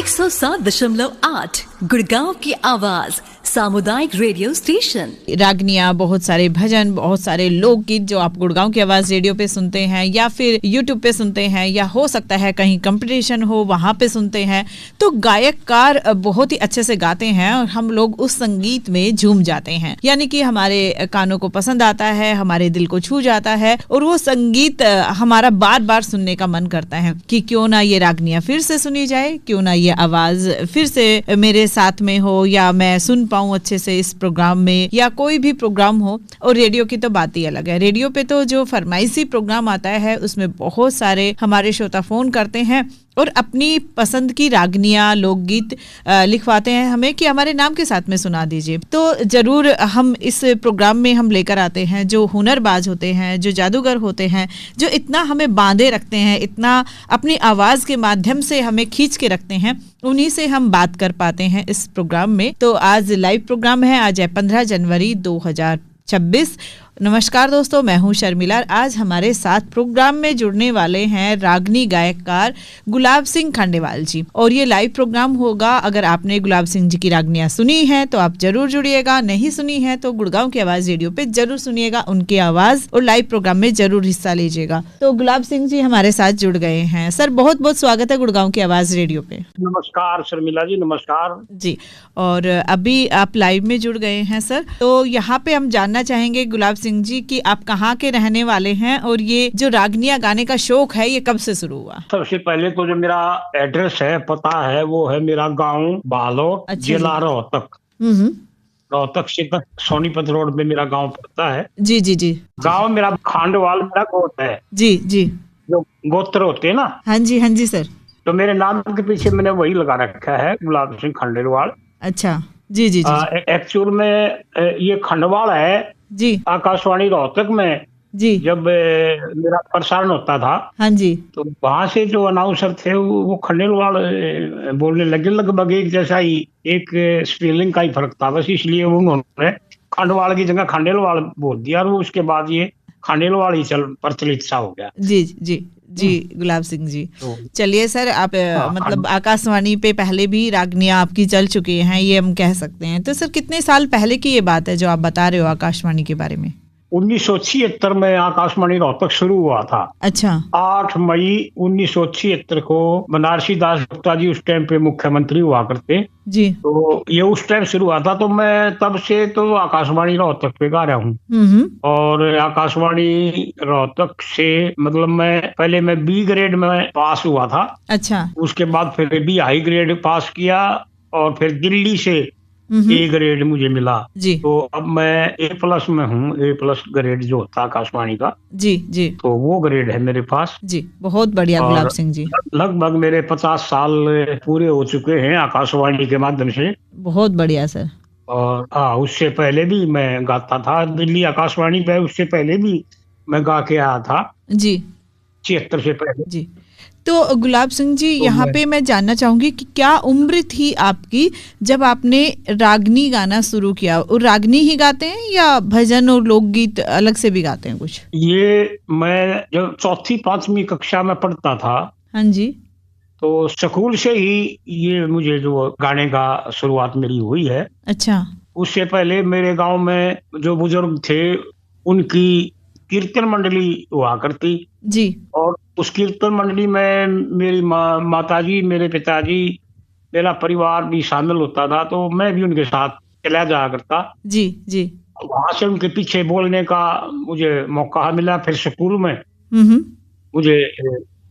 107.8 गुड़गांव की आवाज सामुदायिक रेडियो स्टेशन। रागनियां, बहुत सारे भजन, बहुत सारे लोकगीत जो आप गुड़गांव की आवाज रेडियो पे सुनते हैं या फिर यूट्यूब पे सुनते हैं या हो सकता है कहीं कंपटीशन हो वहां पे सुनते हैं, तो गायककार बहुत ही अच्छे से गाते हैं और हम लोग उस संगीत में झूम जाते हैं। यानी कि हमारे कानों को पसंद आता है, हमारे दिल को छू जाता है और वो संगीत हमारा बार बार सुनने का मन करता है कि क्यों ना ये रागनियां फिर से सुनी जाए, क्यों ना ये आवाज फिर से मेरे साथ में हो या मैं सुन पाऊं अच्छे से इस प्रोग्राम में या कोई भी प्रोग्राम हो। और रेडियो की तो बात ही अलग है। रेडियो पे तो जो फरमाइशी प्रोग्राम आता है उसमें बहुत सारे हमारे श्रोता फोन करते हैं और अपनी पसंद की रागनियां, लोकगीत लिखवाते हैं हमें कि हमारे नाम के साथ में सुना दीजिए। तो जरूर हम इस प्रोग्राम में हम लेकर आते हैं जो हुनरबाज होते हैं, जो जादूगर होते हैं, जो इतना हमें बांधे रखते हैं, इतना अपनी आवाज के माध्यम से हमें खींच के रखते हैं, उन्हीं से हम बात कर पाते हैं इस प्रोग्राम में। तो आज लाइव प्रोग्राम है, आज है 15 जनवरी 2026। नमस्कार दोस्तों, मैं हूं शर्मिला। आज हमारे साथ प्रोग्राम में जुड़ने वाले हैं रागनी गायककार गुलाब सिंह खंडेवाल जी, और ये लाइव प्रोग्राम होगा। अगर आपने गुलाब सिंह जी की रागनियां सुनी है तो आप जरूर जुड़िएगा, नहीं सुनी है तो गुड़गांव की आवाज रेडियो पे जरूर सुनिएगा उनकी आवाज और लाइव प्रोग्राम में जरूर हिस्सा लीजिएगा। तो गुलाब सिंह जी हमारे साथ जुड़ गए हैं। सर, बहुत बहुत स्वागत है गुड़गांव की आवाज रेडियो पे। नमस्कार शर्मिला जी, नमस्कार जी। और अभी आप लाइव में जुड़ गए हैं सर, तो यहाँ पे हम जानना चाहेंगे गुलाब सिंह जी कि आप कहाँ के रहने वाले हैं और ये जो रागनियां गाने का शौक है ये कब से शुरू हुआ? सबसे पहले तो जो मेरा एड्रेस है, पता है, वो है मेरा गांव बालोट, जिला रोहतक। रोहतक से सोनीपत रोड में मेरा गांव पड़ता है। जी जी जी। गांव मेरा खंडवाल मेरा गोत्र है। जी जी। जो गोत्र होते हैं ना। हाँ जी सर। तो मेरे नाम के पीछे मैंने वही लगा रखा है, गुलाब सिंह खंडेलवाल। अच्छा, जी जी जी। एक्चुअल में ये खंडवाल है जी, आकाशवाणी रोहतक में जी। जब मेरा प्रसारण होता था, हाँ जी, तो वहां से जो अनाउंसर थे वो खंडेलवाल बोलने लगे, लगभग एक जैसा ही, एक स्पेलिंग का ही फर्क था बस, इसलिए उन्होंने खंडवाल की जगह खंडेलवाल बोल दिया और उसके बाद ये खंडेलवाल ही प्रचलित सा हो गया। जी जी जी। गुलाब सिंह जी, चलिए सर, आप मतलब आकाशवाणी पे पहले भी रागनियां आपकी चल चुकी हैं, ये हम कह सकते हैं। तो सर, कितने साल पहले की ये बात है जो आप बता रहे हो आकाशवाणी के बारे में? 1976 में आकाशवाणी रोहतक शुरू हुआ था। अच्छा। 8 मई 1976 को बनारसी दास गुप्ता जी उस टाइम पे मुख्यमंत्री हुआ करते जी। तो ये उस टाइम शुरू हुआ था, तो मैं तब से तो आकाशवाणी रोहतक पे गा रहा हूँ। और आकाशवाणी रोहतक से मतलब मैं बी ग्रेड में पास हुआ था। अच्छा। उसके बाद फिर बी हाई ग्रेड पास किया और फिर दिल्ली से ए ग्रेड मुझे मिला जी। तो अब मैं A+ में हूँ। A+ ग्रेड जो होता है आकाशवाणी का जी जी, तो वो ग्रेड है मेरे पास जी। बहुत बढ़िया गुलाब सिंह जी। लगभग मेरे 50 साल पूरे हो चुके हैं आकाशवाणी के माध्यम से। बहुत बढ़िया सर। और उससे पहले भी मैं गाता था दिल्ली आकाशवाणी पे, उससे पहले भी मैं गा के आया था जी, 76 से पहले जी। तो गुलाब सिंह जी, यहाँ पे मैं जानना चाहूंगी कि क्या उम्र थी आपकी जब आपने रागनी गाना शुरू किया? और रागनी ही गाते हैं या भजन और लोकगीत अलग से भी गाते हैं कुछ? ये मैं जब 4वीं-5वीं कक्षा में पढ़ता था, हाँ जी, तो स्कूल से ही ये मुझे जो गाने का शुरुआत मेरी हुई है। अच्छा। उससे पहले मेरे गाँव में जो बुजुर्ग थे उनकी कीर्तन मंडली हुआ करती जी, और उस कीर्तन मंडली में मेरी माताजी, मेरे पिताजी, मेरा परिवार भी शामिल होता था, तो मैं भी उनके साथ चला जाया करता जी जी। वहां से उनके पीछे बोलने का मुझे मौका मिला। फिर स्कूल में मुझे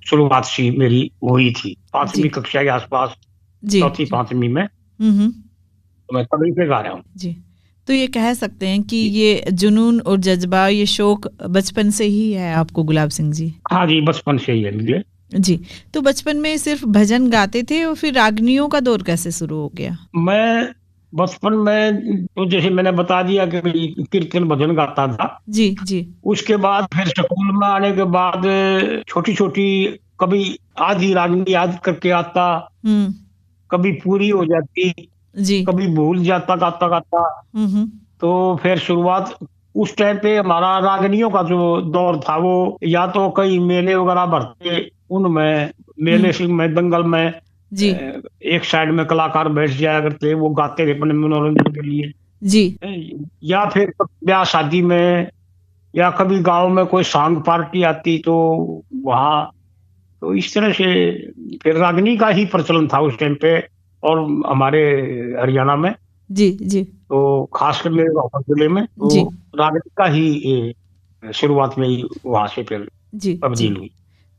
शुरुआत सी मेरी हुई थी 5वीं कक्षा के आसपास, 4वीं-5वीं में, तो मैं तभी पे गा रहा हूँ जी। तो ये कह सकते हैं कि ये जुनून और जज्बा, ये शौक बचपन से ही है आपको गुलाब सिंह जी? हाँ जी, बचपन से ही है मुझे जी। तो बचपन में सिर्फ भजन गाते थे और फिर रागनियों का दौर कैसे शुरू हो गया? मैं बचपन में तो जैसे मैंने बता दिया कि कीर्तन भजन गाता था जी जी। उसके बाद फिर स्कूल में आने के बाद छोटी छोटी, कभी आधी रागनी याद करके आता, कभी पूरी हो जाती जी, कभी भूल जाता गाता गाता। तो फिर शुरुआत उस टाइम पे हमारा रागनियों का जो दौर था वो या तो कई मेले वगैरह भरते, उनमें मेले से में दंगल में जी एक साइड में कलाकार बैठ जाया करते, वो गाते थे अपने मनोरंजन के लिए। जी या फिर ब्याह शादी में, या कभी गांव में कोई सॉन्ग पार्टी आती तो वहाँ, तो इस तरह से फिर रागनी का ही प्रचलन था उस टाइम पे। और हमारे हरियाणा में, जी तो खासकर मेरे रोहतक जिले में, जी तो रागनी का ही शुरुआत में ही वहां से फिर जी तब्दील हुई।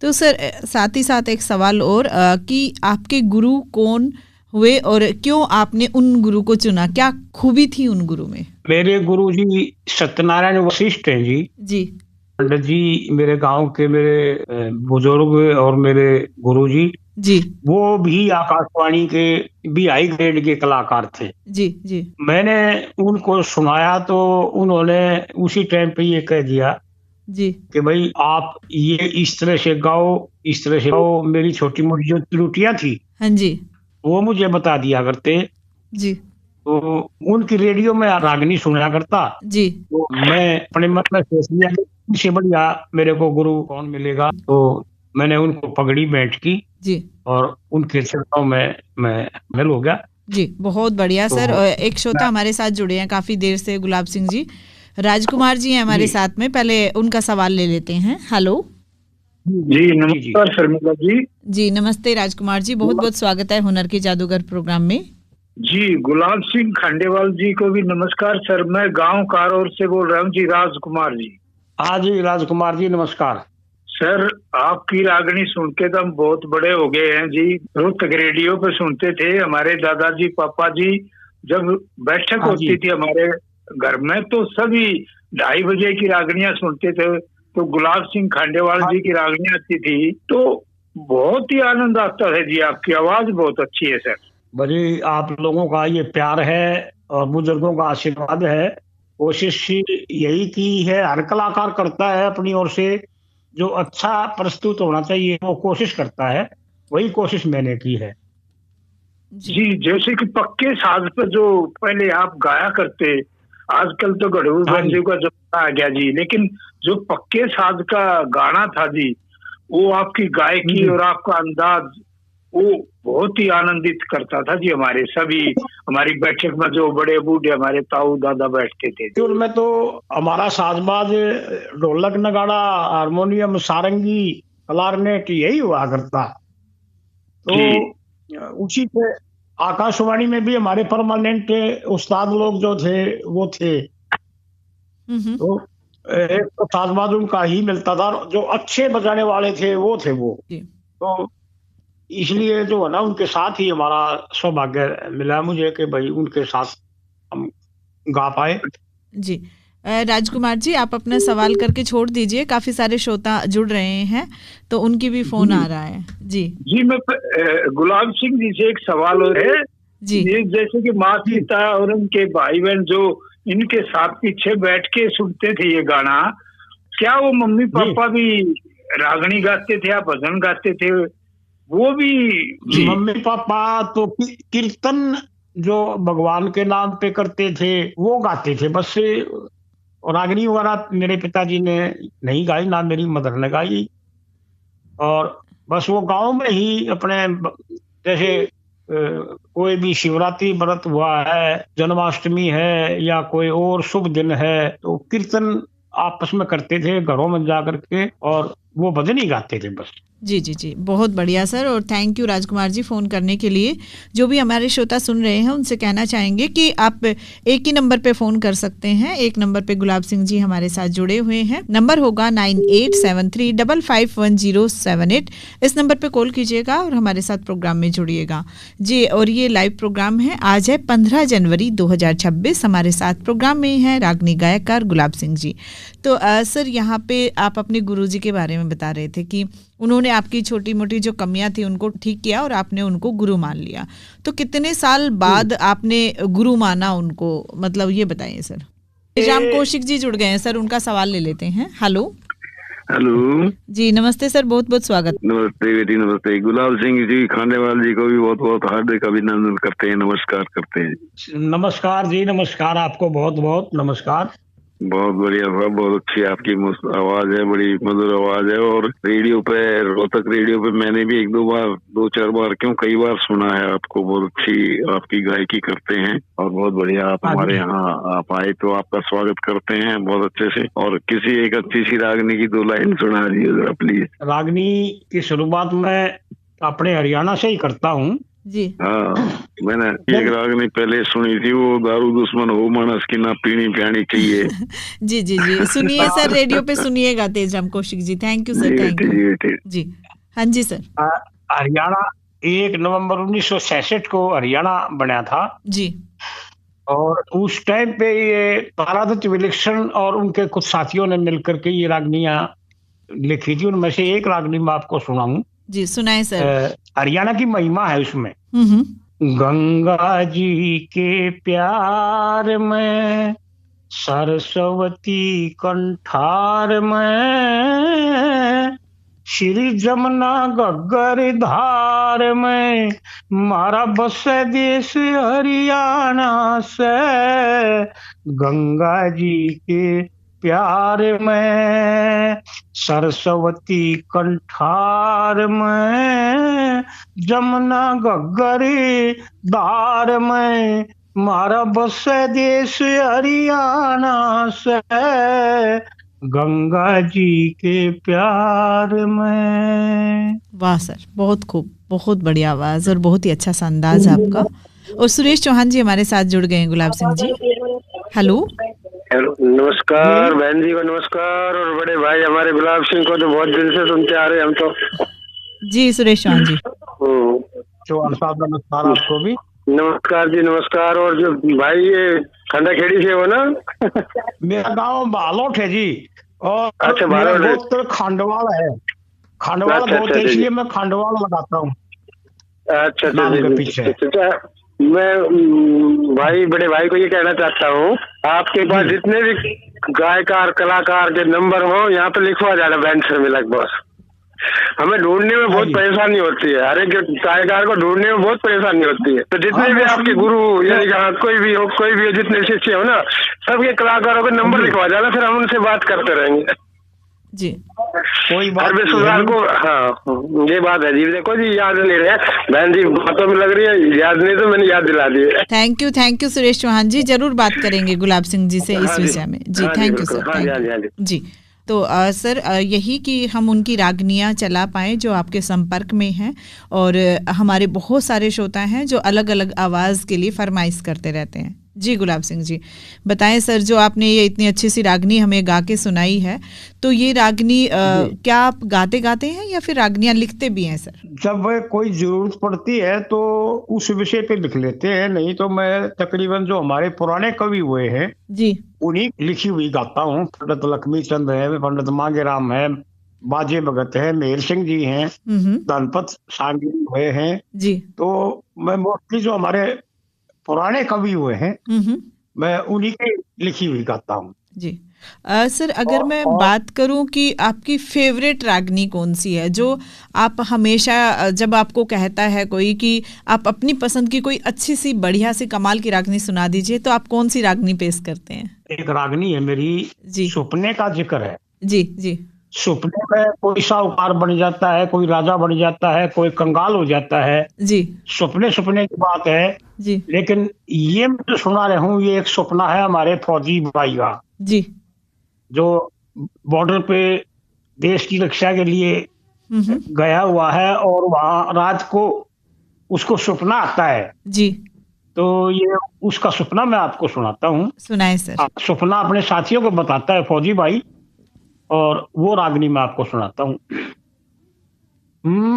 तो सर साथ ही साथ एक सवाल और कि आपके गुरु कौन हुए और क्यों आपने उन गुरु को चुना, क्या खूबी थी उन गुरु में? मेरे गुरु जी सत्यनारायण वशिष्ठ हैं जी। जी पंडित जी मेरे गांव के, मेरे बुजुर्ग और मेरे गुरु जी, जी वो भी आकाशवाणी के भी हाई ग्रेड के कलाकार थे। जी मैंने उनको सुनाया तो उन्होंने उसी टाइम पे ये कह दिया जी कि भाई आप ये इस तरह से गाओ, इस तरह से गाओ। मेरी छोटी मोटी जो त्रुटियां थी हाँ जी वो मुझे बता दिया करते। जी तो उनकी रेडियो में रागनी सुना करता। जी तो मैं अपने मन में सोच लिया कि इनसे बढ़िया मेरे को गुरु कौन मिलेगा। तो मैंने उनको पगड़ी भेंट की जी और उनके चरणों में मैं मिल हो गया। जी बहुत बढ़िया तो सर। और एक श्रोता हमारे साथ जुड़े हैं काफी देर से, गुलाब सिंह जी, राजकुमार जी हैं हमारे साथ में, पहले उनका सवाल ले लेते हैं। हेलो जी नमस्कार शर्मिला जी। जी नमस्ते राजकुमार जी, बहुत बहुत स्वागत है हुनर के जादूगर प्रोग्राम में। जी गुलाब सिंह खंडेवाल जी को भी नमस्कार सर। मैं गांव कारौर से बोल रहा हूँ जी, राजकुमार जी। हाँ जी राजकुमार जी नमस्कार। सर आपकी रागनी सुन के तो हम बहुत बड़े हो गए हैं जी। रोहतक रेडियो पे सुनते थे हमारे दादाजी पापा जी, जब बैठक होती थी हमारे घर में तो सभी 2:30 बजे की रागनियां सुनते थे। तो गुलाब सिंह खंडेवाल जी की रागनियां आती थी तो बहुत ही आनंद आता है जी। आपकी आवाज बहुत अच्छी है सर। बड़ी आप लोगों का ये प्यार है और बुजुर्गों का आशीर्वाद है। कोशिश यही की है, हर कलाकार करता है अपनी ओर से, जो अच्छा प्रस्तुत होना चाहिए वो कोशिश करता है। वही कोशिश मैंने की है जी। जैसे कि पक्के साज पर जो पहले आप गाया करते, आजकल तो घरेलू बैंजो का जमाना आ गया जी, लेकिन जो पक्के साज का गाना था जी, वो आपकी गायकी और आपका अंदाज वो बहुत ही आनंदित करता था जी। हमारे सभी हमारी बैठक में जो बड़े बूढ़े हमारे ताऊ दादा बैठते थे। शुरू में तो हमारा साजबाज ढोलक नगाड़ा हारमोनियम सारंगी क्लारनेट यही हुआ करता। तो उसी पे आकाशवाणी में भी हमारे परमानेंट उस्ताद लोग जो थे वो थे। तो एक तो साजबाज उनका ही मिलता था, जो अच्छे बजाने वाले थे वो थे वो। तो इसलिए जो है ना, उनके साथ ही हमारा सौभाग्य मिला मुझे कि भाई उनके साथ हम गा पाए। जी राजकुमार जी आप अपना सवाल करके छोड़ दीजिए, काफी सारे श्रोता जुड़ रहे हैं तो उनकी भी फोन आ रहा है। जी जी मैं गुलाब सिंह जी से एक सवाल और है जी। ये जैसे कि माँ सीता और उनके भाई बहन जो इनके साथ पीछे बैठ के सुनते थे ये गाना, क्या वो मम्मी पापा भी रागनी गाते थे या भजन गाते थे? वो भी मम्मी पापा तो कीर्तन जो भगवान के नाम पे करते थे वो गाते थे बस। रागनी वगैरह मेरे पिताजी ने नहीं गाई, ना मेरी मदर ने गाई। और बस वो गांव में ही अपने, जैसे कोई भी शिवरात्रि व्रत हुआ है, जन्माष्टमी है, या कोई और शुभ दिन है, तो कीर्तन आपस में करते थे घरों में जाकर के, और वो भजन ही गाते थे बस। जी बहुत बढ़िया सर। और thank you Rajkumar ji phone करने के लिए। जो भी हमारे श्रोता सुन रहे हैं उनसे कहना चाहेंगे कि आप एक ही नंबर पे फ़ोन कर सकते हैं। एक नंबर पे गुलाब सिंह जी हमारे साथ जुड़े हुए हैं, नंबर होगा 9873551078। इस नंबर पे कॉल कीजिएगा और हमारे साथ प्रोग्राम में जुड़िएगा जी। और ये लाइव प्रोग्राम है, आज है 15 जनवरी 2026। हमारे साथ प्रोग्राम में है रागनी गायकार गुलाब सिंह जी। तो सर यहाँ पे आप अपने गुरुजी के बारे में बता रहे थे कि उन्होंने आपकी छोटी मोटी जो कमियां थी उनको ठीक किया और आपने उनको गुरु मान लिया। तो कितने साल बाद आपने गुरु माना उनको, मतलब ये बताइए सर। राम कौशिक जी जुड़ गए हैं सर, उनका सवाल ले लेते हैं। हेलो हेलो जी नमस्ते सर, बहुत बहुत स्वागत। नमस्ते बेटी नमस्ते। गुलाब सिंह जी खांडेवाल जी को भी बहुत बहुत हार्दिक अभिनंदन करते हैं, नमस्कार करते हैं। नमस्कार जी नमस्कार, आपको बहुत बहुत नमस्कार। बहुत बढ़िया साहब, बहुत अच्छी आपकी आवाज है, बड़ी मधुर आवाज है। और रेडियो पे, रोहतक रेडियो पे मैंने भी 2-4 बार क्यों कई बार सुना है आपको। बहुत अच्छी आपकी गायकी करते हैं और बहुत बढ़िया। आप हमारे यहाँ आप आए तो आपका स्वागत करते हैं बहुत अच्छे से। और किसी एक अच्छी सी रागनी की 2 लाइन सुना दीजिए जरा प्लीज। रागनी की शुरुआत मैं अपने हरियाणा से ही करता हूँ जी। हाँ, मैंने एक रागनी पहले सुनी थी, वो दारू दुश्मन हो मानस की ना पीनी पियानी चाहिए। जी जी जी, सुनिए सर, रेडियो पे सुनिएगा Tejram Kaushik ji. Thank you sir, thank you जी। हाँ जी सर। हरियाणा 1 नवंबर 1966 को हरियाणा बना था जी। और उस टाइम पे ये तारादत्त विलक्षण और उनके कुछ साथियों ने मिलकर के ये रागनियां लिखी थी। उनमें से एक रागनी मैं आपको सुनाऊं। जी सुनाए सर। हरियाणा की महिमा है उसमें। हम्म। गंगा जी के प्यार में, सरस्वती कंठार में, श्री जमुना गग्गर धार में, मारा बस देश हरियाणा से। गंगा जी के प्यार में, सरस्वती कंठार में, जमुना गग्गर धार में, मारा बस देश हरियाणा से। गंगा जी के प्यार में। वाह सर, बहुत खूब, बहुत बढ़िया आवाज और बहुत ही अच्छा सा अंदाज आपका। और सुरेश चौहान जी हमारे साथ जुड़ गए हैं। गुलाब सिंह जी, हेलो। हेलो, नमस्कार बहन जी को नमस्कार। और बड़े भाई हमारे गुलाब सिंह को तो बहुत दिन से सुनते आ रहे हम तो। जी सुरेश चौहान जी। चौहान साहब नमस्कार आपको भी। नमस्कार जी, नमस्कार। और जो भाई ये खंडा खेड़ी से हो ना? मेरा गांव बालोट है जी। और अच्छा, मेरा गोत्र खंडवाल है। खंडवाल गोत्र है, इसलिए मैं खंडवाल लगाता हूँ अच्छा नाम के पीछे। मैं भाई बड़े भाई को ये कहना चाहता हूँ, आपके पास जितने भी गायकार कलाकार के नंबर हो यहाँ पे लिखवा जाना बैंक से मिला बस। हमें ढूंढने में बहुत परेशानी होती है, हर एक गायकार को ढूंढने में बहुत परेशानी होती है। तो जितने भी आपके गुरु यानी कोई भी हो जितने शिष्य हो ना, सबके कलाकारों के नंबर लिखवा जाना, फिर हम उनसे बात करते रहेंगे जी। कोई बात को। हाँ ये बात है जी। देखो जी, याद नहीं रहा बहन जी, बातों में लग रही है, याद नहीं तो मैंने याद दिला दी। थैंक यू सुरेश चौहान जी, जरूर बात करेंगे गुलाब सिंह जी से इस विषय में जी। थैंक यू सर, जी। तो सर यही कि हम उनकी रागनियाँ चला पाएँ जो आपके संपर्क में हैं। और हमारे बहुत सारे श्रोता हैं जो अलग अलग आवाज़ के लिए फरमाइश करते रहते हैं। जी गुलाब सिंह जी बताएं सर, जो आपने ये इतनी अच्छी सी रागनी हमें गा के सुनाई है, तो ये रागनी क्या आप गाते हैं या फिर रागनियाँ लिखते भी हैं सर? जब कोई जरूरत पड़ती है तो उस विषय पे लिख लेते हैं, नहीं तो मैं तकरीबन जो हमारे पुराने कवि हुए हैं जी उन्हीं लिखी हुई गाता हूँ। पंडित लक्ष्मी चंद है, पंडित मांगेराम है, बाजे भगत है, मेहर सिंह जी हैं, धनपत सांगी हुए हैं जी। तो मैं मोस्टली जो हमारे पुराने कवि हुए हैं मैं उन्हीं की लिखी हुई गाता हूँ जी। सर अगर मैं बात करूं कि आपकी फेवरेट रागनी कौन सी है, जो आप हमेशा जब आपको कहता है कोई कि आप अपनी पसंद की कोई अच्छी सी बढ़िया सी कमाल की रागनी सुना दीजिए, तो आप कौन सी रागनी पेश करते हैं? एक रागनी है मेरी जी, सपने का जिक्र है जी जी। सपने में कोई साहूकार बन जाता है, कोई राजा बन जाता है, कोई कंगाल हो जाता है जी। सपने की बात है जी। लेकिन ये मैं जो सुना रहा हूँ ये एक सपना है हमारे फौजी भाई का जी, जो बॉर्डर पे देश की रक्षा के लिए गया हुआ है और वहां रात को उसको सपना आता है जी। तो ये उसका सपना मैं आपको सुनाता हूँ। सुनाए सर। सपना अपने साथियों को बताता है फौजी भाई, और वो रागनी मैं आपको सुनाता हूँ।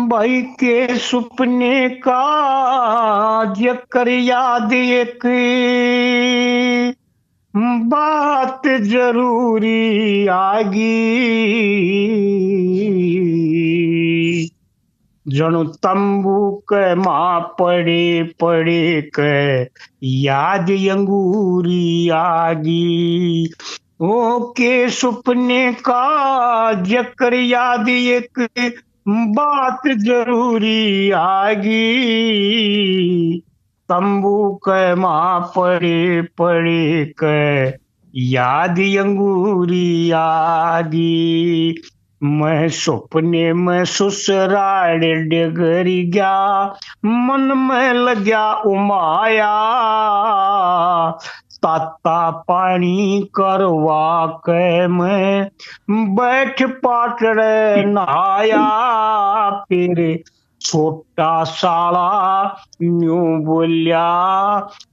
भाई के सपने का जिक्र याद एक बात जरूरी आगी, जनु तंबू के माँ पड़े के याद अंगूरी आगी। ओ के सपने का जिक्र याद एक बात जरूरी आगी, तंबू के माँ पड़े के याद अंगूरी यादी, मैं सपने में ससुराल डगर गया, मन में लग्या उमाया, ताता पानी करवा के मैं बैठ पाटड़े नहाया, फिर छोटा साला यूं बोलिया,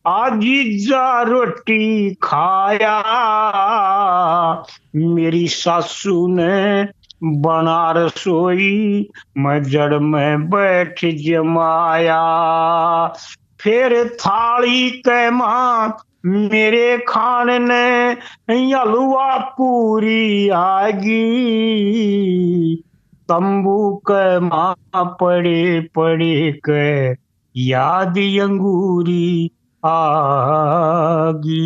आज जा रोटी खाया, मेरी सासू ने बना रसोई, मैं जड़ में बैठ जमाया, फिर थाली के मां मेरे खाने ने हलवा पूरी आगी, तंबू के मां पड़े पड़े के याद अंगूरी आगी।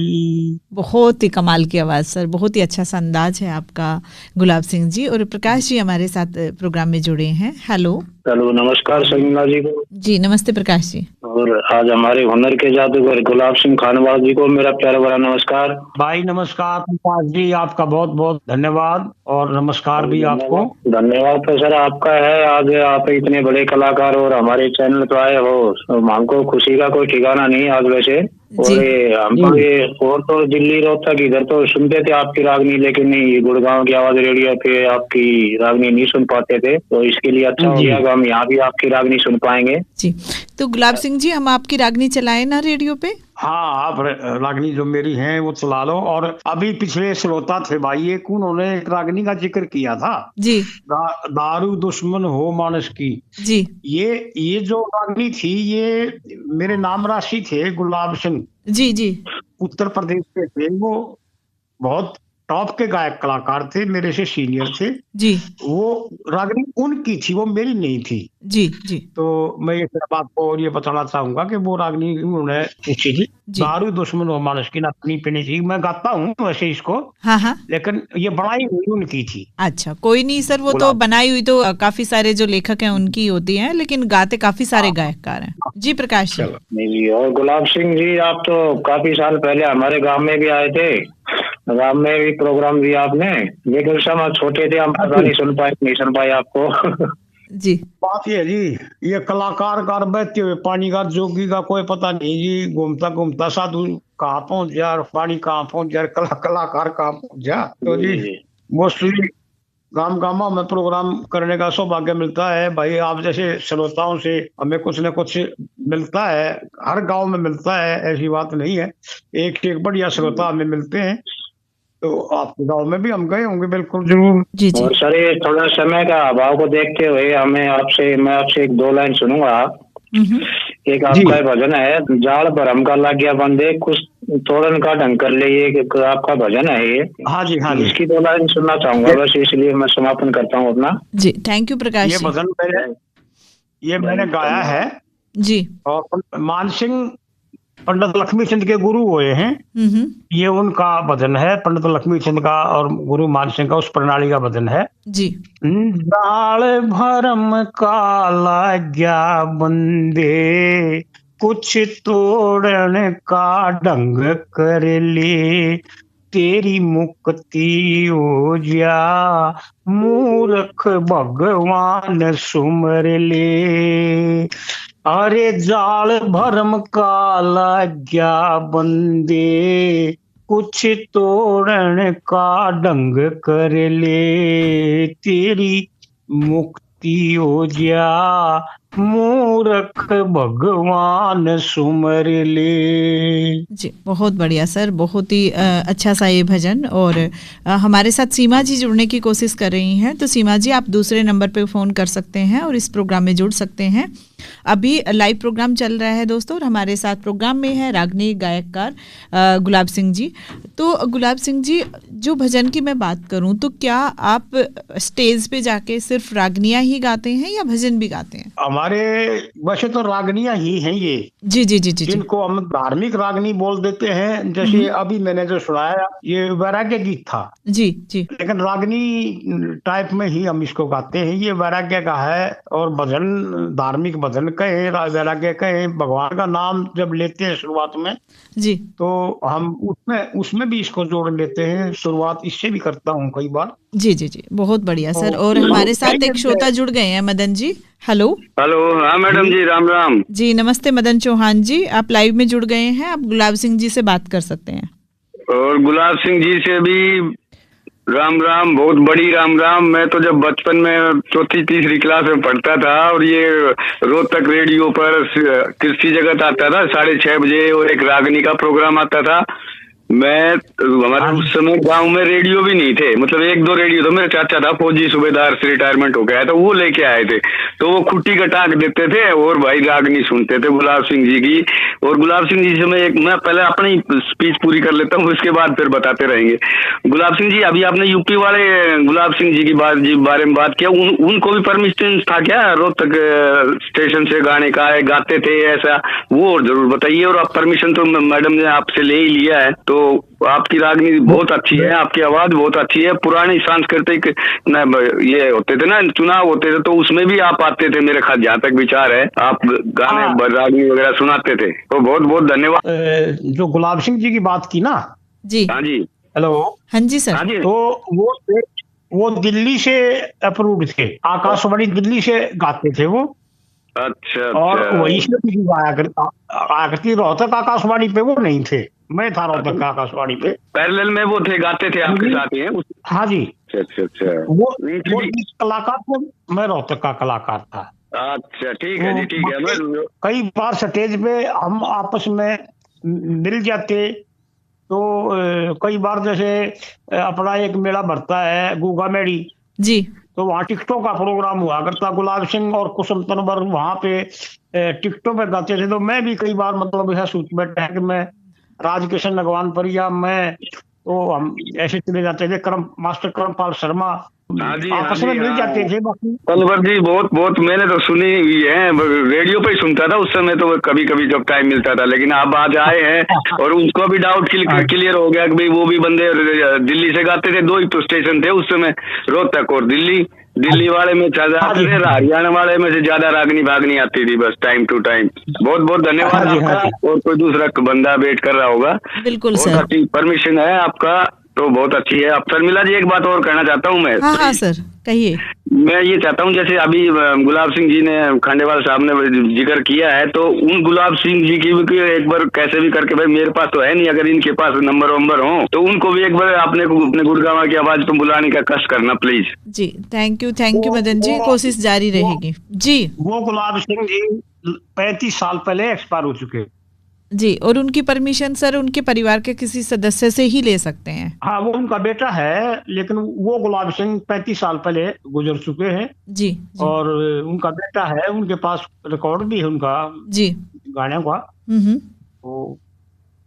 बहुत ही कमाल की आवाज सर, बहुत ही अच्छा सा अंदाज है आपका गुलाब सिंह जी। और प्रकाश जी हमारे साथ प्रोग्राम में जुड़े हैं। हेलो नमस्कार शर्मिला जी को। जी नमस्ते प्रकाश जी। और आज हमारे हुनर के जादूगर गुलाब सिंह खानवास जी को मेरा प्यारा भरा नमस्कार। भाई नमस्कार प्रकाश जी, आपका बहुत बहुत धन्यवाद और नमस्कार भी आपको। धन्यवाद तो सर आपका है, आज आप इतने बड़े कलाकार और हमारे चैनल पर आए हो, हमको खुशी का कोई ठिकाना नहीं आज वैसे। और हमको ये और तो दिल्ली रोहतक इधर तो सुनते थे आपकी रागनी, लेकिन नहीं गुड़गांव की आवाज रेडियो पे आपकी रागनी नहीं सुन पाते थे, तो इसके लिए अच्छा हो गया कि हम यहाँ भी आपकी रागनी सुन पाएंगे जी। तो गुलाब सिंह जी हम आपकी रागनी चलाए ना रेडियो पे? हाँ, आप रागनी जो मेरी है वो चला लो। और अभी पिछले श्रोता थे भाई एक, उन्होंने एक रागनी का जिक्र किया था जी, दारू दुश्मन हो मानस की जी। ये जो रागनी थी ये मेरे नाम राशि थे गुलाब सिंह जी जी, उत्तर प्रदेश से थे। वो बहुत टॉप के गायक कलाकार थे, मेरे से सीनियर थे जी। वो रागनी उनकी थी, वो मेरी नहीं थी जी जी। तो मैं ये सिर्फ आपको और ये बताना चाहूंगा कि वो रागनी उन्होंने पूछी थी, दारू दुश्मन हो मानस की, ना पीनी पीनी चाहिए। मैं गाता हूँ वैसे इसको, हाँ हाँ, लेकिन ये बनाई हुई उनकी थी। अच्छा कोई नहीं सर, वो तो बनाई हुई तो काफी सारे जो लेखक हैं उनकी होती हैं, लेकिन गाते काफी सारे गायककार हैं। जी प्रकाश जी। और गुलाब सिंह जी आप तो काफी साल पहले हमारे गाँव में भी आए थे, गाँव में भी प्रोग्राम दिया आपने, लेकिन उस समय छोटे थे, हम पता नहीं सुन पाए आपको। जी बात ये जी, ये कलाकार कार बहते हुए पानी का जोगी का कोई पता नहीं जी, घूमता घूमता साधु कहाँ पहुंच जा, पानी कहाँ पहुंच जा, कलाकार कहाँ पहुंच जा। तो जी मोस्टली गांव गांव में प्रोग्राम करने का सौभाग्य मिलता है भाई। आप जैसे श्रोताओं से हमें कुछ न कुछ मिलता है, हर गांव में मिलता है, ऐसी बात नहीं है, एक से एक बढ़िया श्रोता हमें मिलते हैं। तो आपके गांव में भी हम गए होंगे, बिल्कुल जरूर जी जी। और सर ये थोड़ा समय का अभाव को देखते हुए मैं आपसे एक दो लाइन सुनूंगा। एक आपका भजन है, जाल भरम का लग गया बंदे, कुछ तोड़न का ढंग कर ले, ये आपका भजन है ये। हाँ जी हाँ जी, इसकी दो लाइन सुनना चाहूंगा बस, इसलिए मैं समापन करता हूँ अपना। जी थैंक यू प्रकाश। ये भजन मैंने गाया है जी। और मानसिंह पंडित लक्ष्मी चंद के गुरु हुए हैं, ये उनका भजन है, पंडित लक्ष्मी चंद का और गुरु मान सिंह का, उस प्रणाली का भजन है जी। जाल भरम का लाग्या बंदे, कुछ तोड़ने का ढंग कर ले, तेरी मुक्ति हो जा, मूर्ख भगवान सुमर ले। अरे जाल भरम का लाग्या बंदे, कुछ तोड़न का ढंग कर ले, तेरी मुक्ति हो जा, मूर्ख भगवान सुमर ले। जी बहुत बढ़िया सर, बहुत ही अच्छा सा ये भजन। और हमारे साथ सीमा जी जुड़ने की कोशिश कर रही हैं, तो सीमा जी आप दूसरे नंबर पे फ़ोन कर सकते हैं और इस प्रोग्राम में जुड़ सकते हैं। अभी लाइव प्रोग्राम चल रहा है दोस्तों, और हमारे साथ प्रोग्राम में है रागनी गायककार गुलाब सिंह जी। तो गुलाब सिंह जी, जो भजन की मैं बात करूं तो क्या आप स्टेज पे जाके सिर्फ रागनियां ही गाते हैं या भजन भी गाते हैं? हमारे अरे वैसे तो रागनियां ही हैं ये, जी जी जी जी जी। जिनको हम धार्मिक रागनी बोल देते हैं। जैसे अभी मैंने जो सुनाया ये वैराग्य गीत था, जी जी। लेकिन रागनी टाइप में ही हम इसको गाते हैं। ये वैराग्य का है, और भजन, धार्मिक भजन कहे, वैराग्य कहे, भगवान का नाम जब लेते हैं शुरुआत में जी, तो हम उसमें भी इसको जोड़ लेते हैं। शुरुआत इससे भी करता हूँ कई बार। जी जी जी, बहुत बढ़िया सर। और हमारे साथ एक श्रोता जुड़ गए हैं, मदन जी। हेलो हेलो, हाँ मैडम जी, राम राम जी। नमस्ते मदन चौहान जी, आप लाइव में जुड़ गए हैं, आप गुलाब सिंह जी से बात कर सकते हैं। और गुलाब सिंह जी से भी राम राम, बहुत बड़ी राम राम। मैं तो जब बचपन में चौथी तीसरी क्लास में पढ़ता था और ये रोहतक रेडियो पर कृषि जगत आता था 6:30 बजे, और एक रागनी का प्रोग्राम आता था। हमारे उस समय गांव में रेडियो भी नहीं थे, मतलब 1-2 रेडियो था। मेरे चाचा था फौजी सूबेदार से रिटायरमेंट हो गया तो वो लेके आए थे, तो वो खुट्टी कटाक देते थे और भाई रागनी सुनते थे गुलाब सिंह जी की। और गुलाब सिंह जी से मैं पहले अपनी स्पीच पूरी कर लेता हूँ, उसके बाद फिर बताते रहेंगे। गुलाब सिंह जी, अभी आपने यूपी वाले गुलाब सिंह जी की बारे में बात किया, उनको भी परमिशन था क्या रोहतक स्टेशन से गाने का, गाते थे ऐसा? वो जरूर बताइए। और आप परमिशन तो मैडम ने आपसे ले ही लिया है, तो आपकी रागनी बहुत अच्छी है, आपकी आवाज बहुत अच्छी है। पुरानी सांस्कृतिक ये होते थे ना, चुनाव होते थे, तो उसमें भी आप आते थे, मेरे ख्याल जहाँ तक विचार है, आप गाने रागनी वगैरह सुनाते थे। तो बहुत बहुत धन्यवाद। जो गुलाब सिंह जी की बात की ना जी, हाँ जी, हेलो, हाँ जी सर। हाँ जी। तो वो दिल्ली से अप्रूव्ड थे, आकाशवाणी दिल्ली से गाते थे वो। अच्छा, और वही से आया करती, रोहतक आकाशवाणी पे वो नहीं थे, मैं था रोहतक आकाशवाणी पे। पैरेलल में वो थे, गाते थे आपके साथ ही हैं? हाँ जी। अच्छा। वो कलाकार थे, मैं रोहतक का कलाकार था। अच्छा, ठीक है जी, ठीक है। कई बार स्टेज पे हम आपस में मिल जाते, तो कई बार जैसे अपना एक मेला भरता है गूगा मेड़ी जी, तो वहाँ टिकटों का प्रोग्राम हुआ करता। गुलाब सिंह और कुसुम तनवर वहाँ पे टिकटों पे गाते थे। तो मैं भी कई बार मतलब यह सोच बैठा है कि मैं राजकिशन नगवान पर या मैं, तो हम ऐसे चले जाते थे। मास्टर करमपाल शर्मा आपस में मिल जाते थे। तनवर जी बहुत बहुत मैंने तो सुनी हुई है, रेडियो पे ही सुनता था उस समय, तो कभी कभी जब टाइम मिलता था। लेकिन आप आज आए हैं और उनको भी डाउट क्लियर हो गया कि भाई वो भी बंदे दिल्ली से गाते थे। 2 ही तो स्टेशन थे उस समय, रोहतक और दिल्ली वाले में ज्यादा आते थे, हरियाणा वाले में से ज्यादा रागनी भागनी आती थी, बस टाइम टू टाइम। बहुत बहुत धन्यवाद आपका। और कोई दूसरा बंदा वेट कर रहा होगा। बिल्कुल सर, अच्छी परमिशन है आपका, तो बहुत अच्छी है। अब शर्मिला जी, एक बात और कहना चाहता हूँ मैं। हाँ सर, कहिए। मैं ये चाहता हूँ, जैसे अभी गुलाब सिंह जी ने, खंडेवाल साहब ने जिक्र किया है, तो उन गुलाब सिंह जी की भी एक बार कैसे भी करके, भाई मेरे पास तो है नहीं, अगर इनके पास नंबर हो तो उनको भी एक बार आपने को अपने गुड़गांव की आवाज पे बुलाने का कष्ट करना प्लीज। जी, थैंक यू मदन जी, कोशिश जारी रहेगी जी। वो गुलाब सिंह जी 35 साल पहले एक्सपायर हो चुके जी, और उनकी परमिशन सर उनके परिवार के किसी सदस्य से ही ले सकते हैं। हाँ, वो उनका बेटा है, लेकिन वो गुलाब सिंह 35 साल पहले गुजर चुके हैं जी। और उनका बेटा है, उनके पास रिकॉर्ड भी है उनका जी गाने का। तो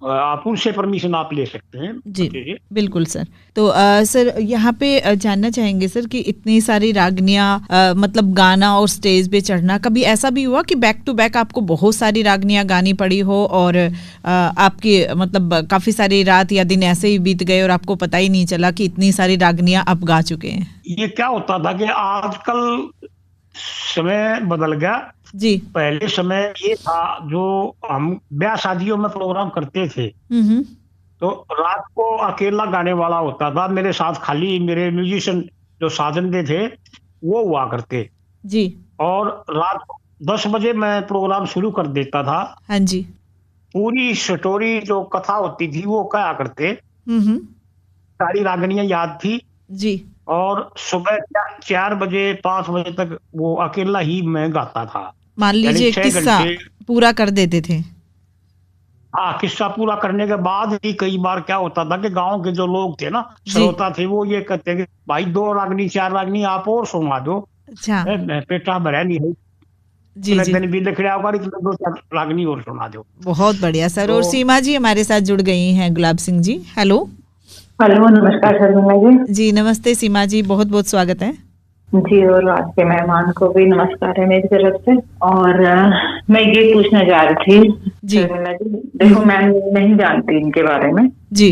आप उनसे परमिशन आप ले सकते हैं जी। बिल्कुल सर। तो सर यहाँ पे जानना चाहेंगे सर कि इतनी सारी रागनियाँ, मतलब गाना और स्टेज पे चढ़ना, कभी ऐसा भी हुआ कि बैक टू बैक आपको बहुत सारी रागनियाँ गानी पड़ी हो और आपकी मतलब काफी सारी रात या दिन ऐसे ही बीत गए और आपको पता ही नहीं चला कि इतनी सारी रागनियाँ आप गा चुके हैं? ये क्या होता था कि आजकल समय बदल गया जी। पहले समय ये था, जो हम ब्याह शादियों में प्रोग्राम करते थे तो रात को अकेला गाने वाला होता था, मेरे साथ खाली मेरे म्यूजिशियन जो साजन थे वो हुआ करते जी। और रात 10 बजे मैं प्रोग्राम शुरू कर देता था। हाँ जी। पूरी स्टोरी जो कथा होती थी वो कहा करते, सारी रागनियां याद थी जी। और सुबह 4 बजे 5 बजे तक वो अकेला ही मैं गाता था। मान लीजिए किस्सा पूरा कर देते थे। हाँ, किस्सा पूरा करने के बाद ही कई बार क्या होता था कि गांव के जो लोग थे ना, श्रोता थे, वो ये कहते कि भाई 2 रागनी 4 रागनी आप और सुना दो। अच्छा। पेटा भरा नहीं है जी जी। भी लिख रहा होगा, 2-4 रागनी और सुना दो। बहुत बढ़िया सर। तो, और सीमा जी हमारे साथ जुड़ गई हैं, गुलाब सिंह जी। हेलो। हेलो, नमस्कार शर्मिला जी। जी नमस्ते सीमा जी, बहुत बहुत स्वागत है। जी, और आज के मेहमान को भी नमस्कार है मेरी तरफ से। और मैं ये पूछना चाह रही थी जी, देखो मैं नहीं जानती इनके बारे में जी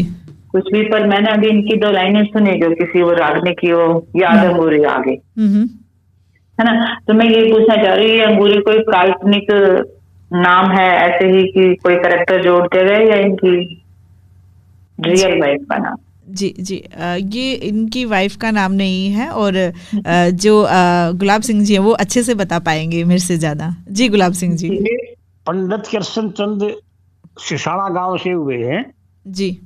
कुछ भी, पर मैंने अभी इनकी 2 लाइनें सुनी जो किसी वो रागने की वो याद अंगूरी आगे, है ना। तो मैं ये पूछना चाह रही हूँ, ये अंगूरी कोई काल्पनिक नाम है ऐसे ही कि कोई कैरेक्टर जोड़ते गए, या इनकी रियल वाइफ का नाम? जी जी, ये इनकी वाइफ का नाम नहीं है, और जो गुलाब सिंह जी हैं वो अच्छे से बता पाएंगे मेरे से ज्यादा। जी गुलाब सिंह जी। पंडित कृष्ण चंद सिसाना गांव से हुए हैं जी,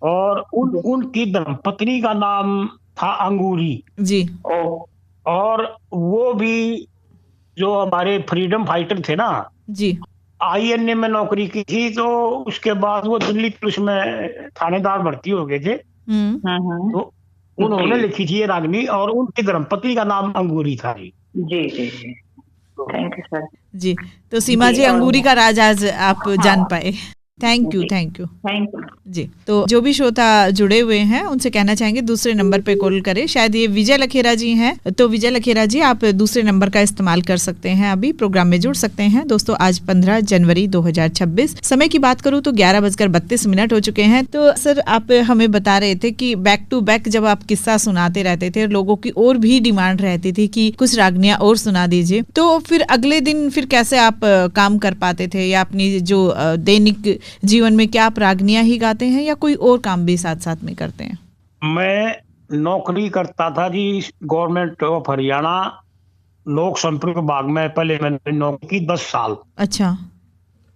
और उनकी धर्मपत्नी का नाम था अंगूरी जी। और वो भी जो हमारे फ्रीडम फाइटर थे ना जी, INA में नौकरी की थी, तो उसके बाद वो दिल्ली पुलिस में थानेदार भर्ती हो गए थे। तो उन्होंने लिखी थी ये रागनी, और उनकी धर्मपत्नी का नाम अंगूरी था जी। जी जी जी, थैंक यू सर जी। तो सीमा जी, अंगूरी का राज आज आप जान पाए। थैंक यू जी। तो जो भी श्रोता जुड़े हुए हैं उनसे कहना चाहेंगे दूसरे नंबर पे कॉल करें। शायद ये विजय लखेरा जी हैं, तो विजय लखेरा जी आप दूसरे नंबर का इस्तेमाल कर सकते हैं, अभी प्रोग्राम में जुड़ सकते हैं। दोस्तों आज 15 जनवरी 2026, समय की बात करूं तो 11:32 हो चुके हैं। तो सर आप हमें बता रहे थे कि बैक टू बैक जब आप किस्सा सुनाते रहते थे, लोगों की और भी डिमांड रहती थी कि कुछ रागनियां और सुना दीजिए, तो फिर अगले दिन फिर कैसे आप काम कर पाते थे, या अपनी जो दैनिक जीवन में क्या आप रागनियां ही गाते हैं या कोई और काम भी साथ साथ में करते हैं? मैं नौकरी करता था जी गवर्नमेंट ऑफ हरियाणा लोक संपर्क विभाग में। पहले मैंने नौकरी की 10 साल। अच्छा।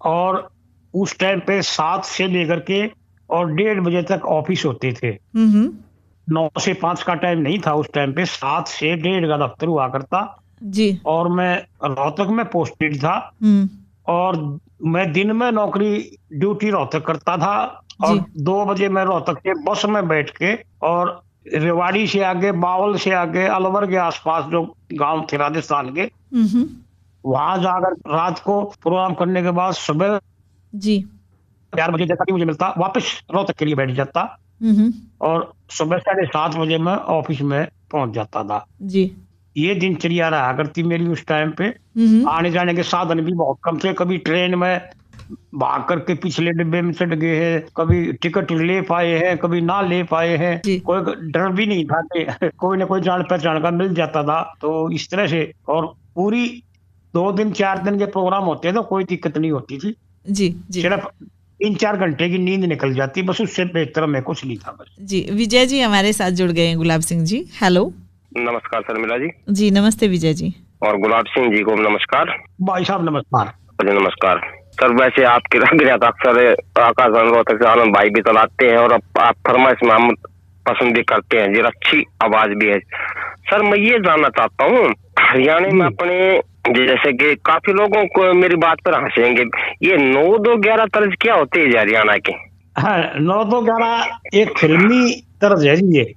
और उस टाइम पे 7 से लेकर के और 1:30 बजे तक ऑफिस होते थे। 9 से 5 का टाइम नहीं था उस टाइम पे, 7 से 1:30 का दफ्तर हुआ करता जी। और मैं रोहतक में पोस्टेड था, और मैं दिन में नौकरी ड्यूटी रोहतक करता था, और 2 बजे मैं रोहतक से बस में बैठ के, और रेवाड़ी से आगे, बावल से आगे, अलवर के आसपास जो गांव थे राजस्थान के, वहां जाकर रात को प्रोग्राम करने के बाद सुबह जी 4 बजे जैसा कि मुझे मिलता, वापस रोहतक के लिए बैठ जाता, और सुबह 7:30 बजे मैं ऑफिस में पहुंच जाता था जी। ये दिनचर्या रहा करती मेरी उस टाइम पे। आने जाने के साधन भी बहुत कम थे, कभी ट्रेन में भाग करके पिछले डिब्बे में चढ़ गए हैं, कभी टिकट ले पाए हैं, कभी ना ले पाए हैं, कोई डर भी नहीं था कि कोई ना कोई जान पहचान का मिल जाता था। तो इस तरह से, और पूरी 2 दिन 4 दिन के प्रोग्राम होते तो कोई दिक्कत नहीं होती थी जी जी। सिर्फ 3-4 घंटे की नींद निकल जाती, बस उससे बेहतर में कुछ नहीं था बस। जी विजय जी हमारे साथ जुड़ गए हैं। गुलाब सिंह जी हेलो। नमस्कार शर्मिला जी। जी नमस्ते विजय जी। और गुलाब सिंह जी को नमस्कार। भाई साहब नमस्कार। जी नमस्कार सर। वैसे आपकी रागनियां अक्सर आकाशवाणी रोहतक से आनंद भाई भी चलाते हैं, और आप फरमाइश में हम पसंद भी करते हैं जी, अच्छी आवाज भी है। सर मैं ये जानना चाहता हूँ, हरियाणा में अपने जैसे कि काफी लोगों को मेरी बात पर हंसेंगे, ये 9-2-11 तर्ज क्या होती है हरियाणा के? हाँ, 9-2-11 एक फिल्मी तर्ज है जी ये।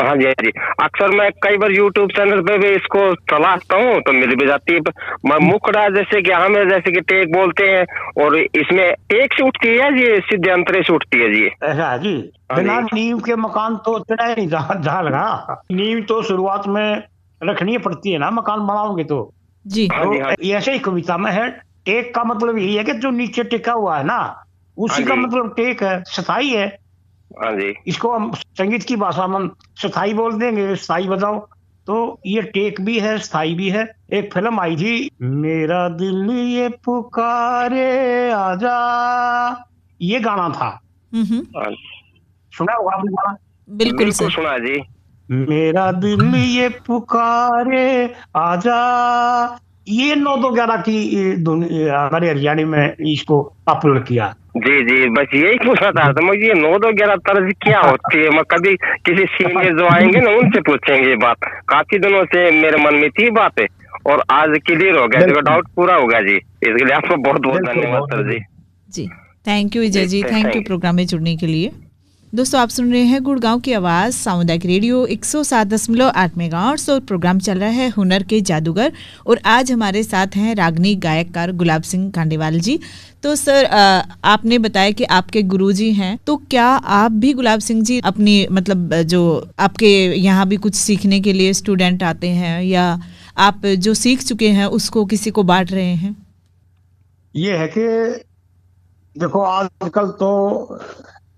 हाँ जी हाँ जी। अक्सर मैं कई बार YouTube चैनल पे भी इसको चलाता हूँ तो मिल भी जाती है। मैं मुखड़ा जैसे कि हमें जैसे कि टेक बोलते हैं, और इसमें टेक से उठती है जी, सीधे अंतरे से उठती है जी। ऐसा है जी। बिना नींव के मकान तो चढ़ा नहीं जहाँ लगा। नींव तो शुरुआत में रखनी पड़ती है ना, मकान बनाओगे तो जी। तो ऐसे ही कविता में है, टेक का मतलब यही है कि जो नीचे टिका हुआ है ना, उसी का मतलब टेक है, स्थाई है। हाँ जी। इसको हम संगीत की भाषा में स्थाई बोल देंगे, स्थाई बजाओ। तो ये टेक भी है, स्थाई भी है। एक फिल्म आई थी, मेरा दिल ये पुकारे आजा, ये गाना था। सुना होगा आपने गाना? बिल्कुल सुना जी। मेरा दिल ये पुकारे आजा, ये 9-2-11 की हमारे हरियाणा में इसको पॉपुलर किया। जी जी, बस यही पूछना था मुझे, ये 9-2-11 तर्ज क्या होती है? मैं कभी किसी सीनियर जो आएंगे ना उनसे पूछेंगे ये बात। काफी दिनों से मेरे मन में थी बात है, और आज क्लियर हो गया, देखो डाउट पूरा हो गया जी। इसके लिए आपको बहुत बहुत धन्यवाद सर जी। जी thank you Vijay ji, thank you programme में जुड़ने के लिए। दोस्तों आप सुन रहे हैं गुड़गांव की आवाज़ सामुदायिक रेडियो 107.8 मेगाहर्ट्ज़ और प्रोग्राम चल रहा है हुनर के जादूगर। और आज हमारे साथ हैं रागनी गायककार गुलाब सिंह कांडेवाल जी। तो सर आपने बताया कि आपके गुरुजी हैं, तो क्या आप भी गुलाब सिंह जी अपनी मतलब जो आपके यहाँ भी कुछ सीखने के लिए स्टूडेंट आते हैं या आप जो सीख चुके हैं उसको किसी को बांट रहे हैं? ये है कि देखो आजकल तो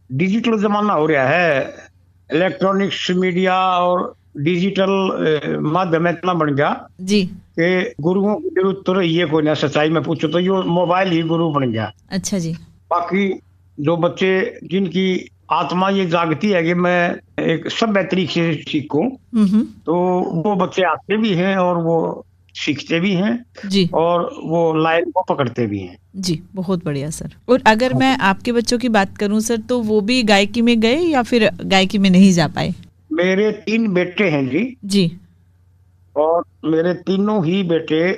डिजिटल जमाना हो रहा है, इलेक्ट्रॉनिक्स मीडिया और डिजिटल माध्यम इतना बन गया जी कि गुरुओं की जरूरत तो रही है कोई ना। सच्चाई में पूछो तो ये मोबाइल ही गुरु बन गया। अच्छा जी। बाकी जो बच्चे जिनकी आत्मा ये जागती है कि मैं एक सभ्य तरीके से सीखूं, तो वो बच्चे आते भी हैं और वो सीखते भी हैं जी, और वो लाइन को पकड़ते भी हैं जी। बहुत बढ़िया सर। और अगर मैं आपके बच्चों की बात करूं सर, तो वो भी गायकी में गए या फिर गायकी में नहीं जा पाए? मेरे 3 बेटे हैं जी जी। और मेरे तीनों ही बेटे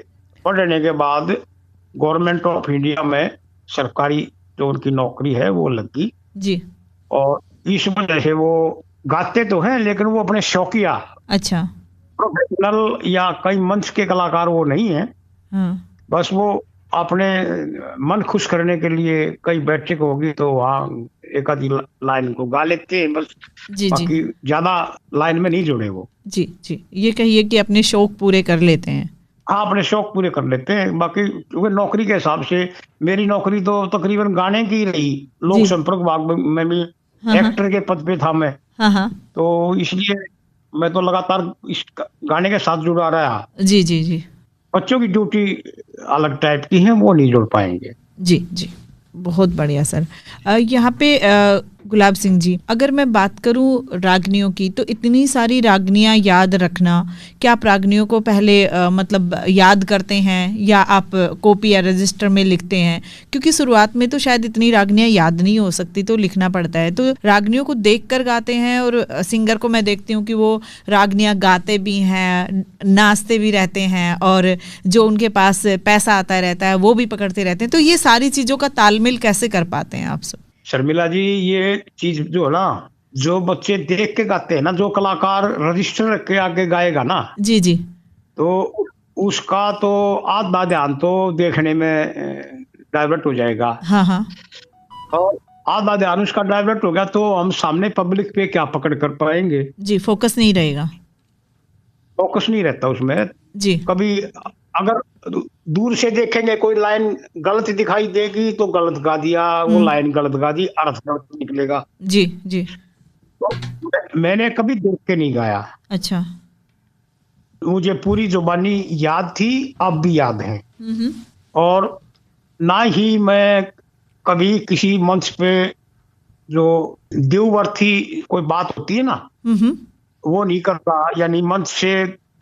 पढ़ने के बाद गवर्नमेंट ऑफ इंडिया में सरकारी जो उनकी नौकरी है वो लगी जी। और इस वजह से वो गाते तो हैं लेकिन वो अपने शौकिया, अच्छा, प्रोफेशनल या कई मंच के कलाकार वो नहीं है। हाँ। बस वो अपने मन खुश करने के लिए कई बैठक होगी तो वहाँ एक आधी लाइन को गा लेते हैं बस। जी बाकी जी ज्यादा लाइन में नहीं जुड़े वो। जी जी। ये कहिए कि अपने शौक पूरे कर लेते हैं। हाँ, अपने शौक पूरे कर लेते हैं। बाकी क्योंकि नौकरी के हिसाब से मेरी नौकरी तो तकरीबन गाने की रही, लोक संपर्क विभाग में भी एक्टर के पद पे था मैं। हाँ। तो इसलिए मैं तो लगातार इस गाने के साथ जुड़ा रहा। जी जी जी। बच्चों की ड्यूटी अलग टाइप की है, वो नहीं जुड़ पाएंगे। जी जी। बहुत बढ़िया सर। यहाँ पे गुलाब सिंह जी, अगर मैं बात करूं रागनियों की, तो इतनी सारी रागनियां याद रखना, क्या आप रागनियों को पहले मतलब याद करते हैं या आप कॉपी या रजिस्टर में लिखते हैं? क्योंकि शुरुआत में तो शायद इतनी रागनियां याद नहीं हो सकती, तो लिखना पड़ता है। तो रागनियों को देखकर गाते हैं और सिंगर को मैं देखती हूँ कि वो रागनियां गाते भी हैं, नाचते भी रहते हैं और जो उनके पास पैसा आता रहता है वो भी पकड़ते रहते हैं। तो ये सारी चीज़ों का तालमेल कैसे कर पाते हैं आप सब? शर्मिला जी, ये चीज जो है ना, जो बच्चे देख के गाते हैं ना, जो कलाकार रजिस्टर के आगे गाएगा ना जी जी, तो उसका तो आधा ध्यान तो देखने में डाइवर्ट हो जाएगा। हाँ हाँ। और आधा ध्यान उसका डाइवर्ट हो गया तो हम सामने पब्लिक पे क्या पकड़ कर पाएंगे? जी, फोकस नहीं रहेगा। फोकस नहीं रहता उसमें जी। कभी। अगर दूर से देखेंगे कोई लाइन गलत दिखाई देगी तो गलत गा दिया, वो लाइन गलत गा दी, अर्थ गलत निकलेगा। जी जी। तो मैंने कभी देख के नहीं गाया। अच्छा। मुझे पूरी जुबानी याद थी, अब भी याद है। और ना ही मैं कभी किसी मंच पे जो देववर्थी कोई बात होती है ना, वो नहीं करता, यानी मंच से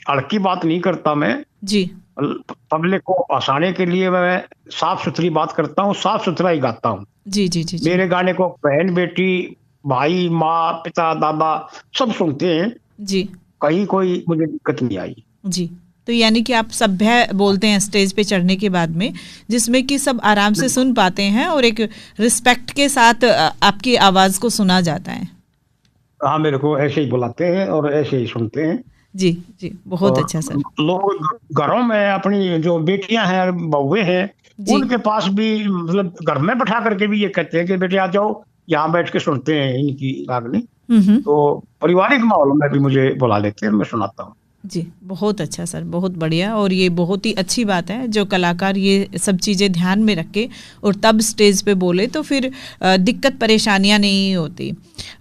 हल्की बात नहीं करता मैं जी। पब्लिक को हंसाने के लिए मैं साफ सुथरी बात करता हूँ, साफ सुथरा ही गाता हूँ। जी जी जी। मेरे गाने को बहन बेटी भाई माँ पिता दादा सब सुनते हैं जी। कहीं कोई मुझे दिक्कत नहीं आई जी। तो यानी कि आप सभ्य बोलते हैं स्टेज पे चढ़ने के बाद में, जिसमें कि सब आराम से सुन पाते हैं और एक रिस्पेक्ट के साथ आपकी आवाज को सुना जाता है। हाँ, मेरे को ऐसे ही बुलाते हैं और ऐसे ही सुनते हैं। जी जी। बहुत अच्छा सर। लोग घरों में अपनी जो बेटियां हैं, बहुएं हैं, उनके पास भी मतलब घर में बैठा करके भी ये कहते हैं कि बेटे आ जाओ, यहाँ बैठ के सुनते हैं इनकी रागनी। तो पारिवारिक माहौल में भी मुझे बुला लेते हैं, मैं सुनाता हूँ। जी, बहुत अच्छा सर, बहुत बढ़िया। और ये बहुत ही अच्छी बात है जो कलाकार ये सब चीज़ें ध्यान में रखे और तब स्टेज पे बोले, तो फिर दिक्कत परेशानियां नहीं होती।